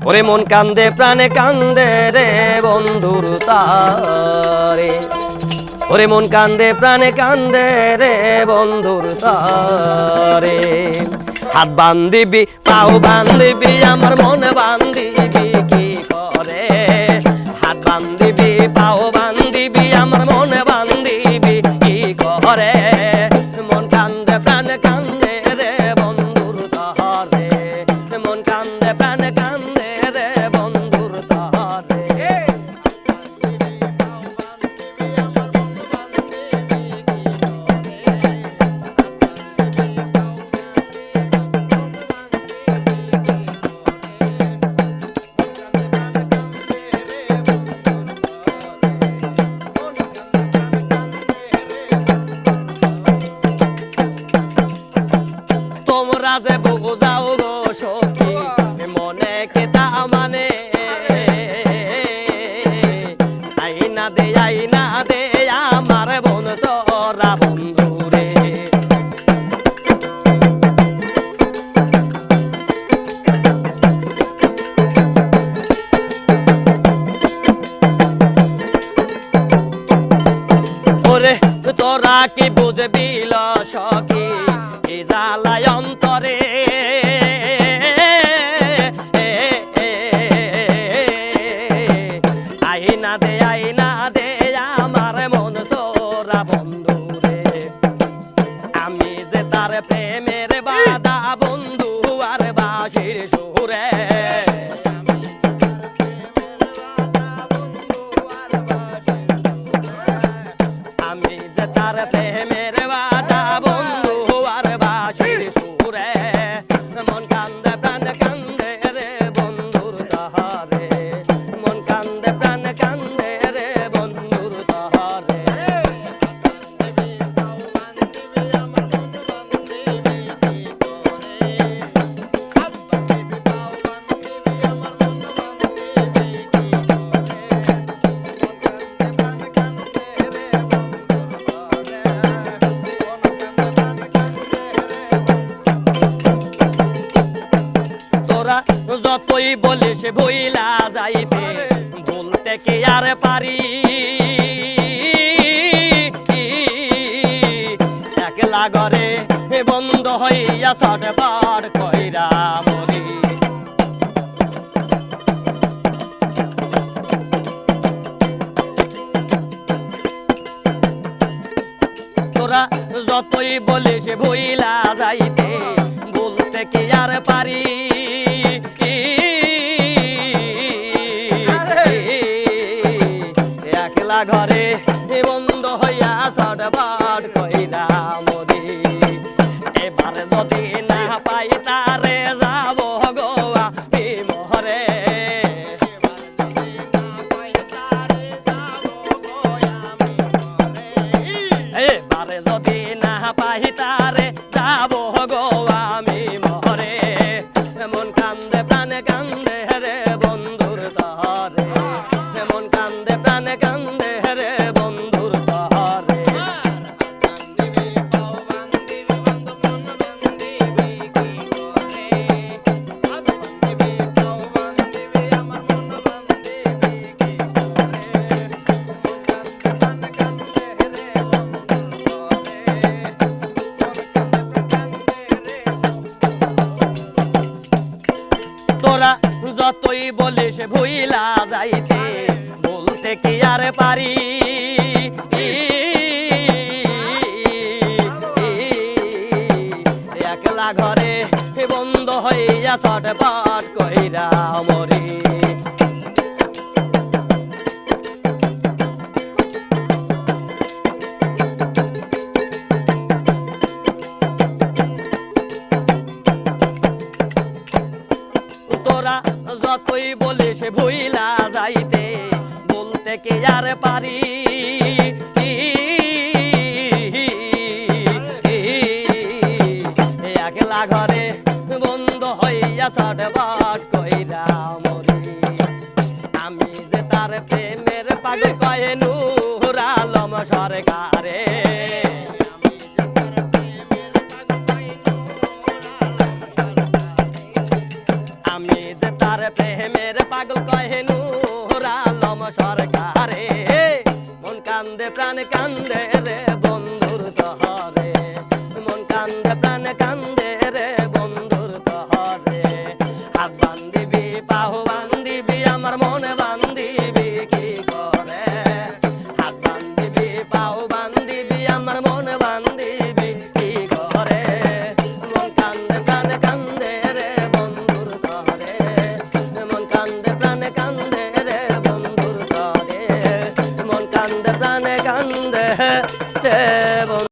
ওরে মন কান্দে প্রাণে কান্দে রে বন্ধুর তারে ওরে মন কান্দে প্রাণে কান্দে রে বন্ধুর তারে হাত বান্ধিবি পাও বান্ধিবি আমার মনে বান্ধিবি কি করে হাত বান্ধিবি পাও বান্ধিবি আমার মনে বান্ধিবি কি করে মন কান্দে প্রাণে কান্দে রে বন্ধুর তারে মন কান্দে প্রাণে কান্দে রে বন্ধুর তারে তোমরা যে বুঝাও গো সখী মনে কে তা মানে আইনা দে আমার বোন তোরা বন্ধু রে ওরে তোরা কি বুঝবি ল সখী এ জ্বালায় অন্তরে আইনা দে আমার মন তোরা বন্ধু রে আমি যে তার প্রেমের বাধা বন্ধু আর বাঁশির সুরে আমি যে তার প্রেমের বাধা বন্ধু আর বাঁশির সুরে মন কান্দে প্রাণ কান্দে রে বন্ধুর তাহারে মন কান্দে প্রাণ কান্দে রে বন্ধুর তাহারে তোরা যতই বলিস ভুইলা যাইতে বলতে কি আর পারি একলা ঘরে বন্ধ হইয়া ছটফট কইরা মরি তোরা যতই বলিস ভুইলা যাইতে বলতে কি আর পারি একলা ঘরে বন্ধ হইয়া ছটফট কইরা মরি এবার যদি না পাই তারে যাব গোয়া বিমরে এবারে যদি না পাই তারে যাব গোয়া আমি মরে মন কান্দে প্রাণে কান্দে রে বন্ধুর তারে মন কান্দে প্রাণে কান্দে রে বন্ধুর তারে তোরা যতই বলিস ভুইলা যাইতে বলতে কি আর পারি একলা ঘরে বন্ধ হইয়া ছটফট কইরা মরি তোরা যতই বলিস ভুইলা যাইতে বলতে কি আর পারি একলা ঘরে বন্ধ হইয়া ছটফট কইরা মরি আমি যে তার প্রেমের পাগল কয়ে নূর আলম সরকারে আমি যে তার প্রেমে কান্দে প্রাণ কান্দে রে বন্ধুর তহরে মন কান্দে প্রাণ কান্দে রে বন্ধুর তহরে হাত বান্ধিবি পাহু বান্ধিবি আমার মনে বান্ধিবি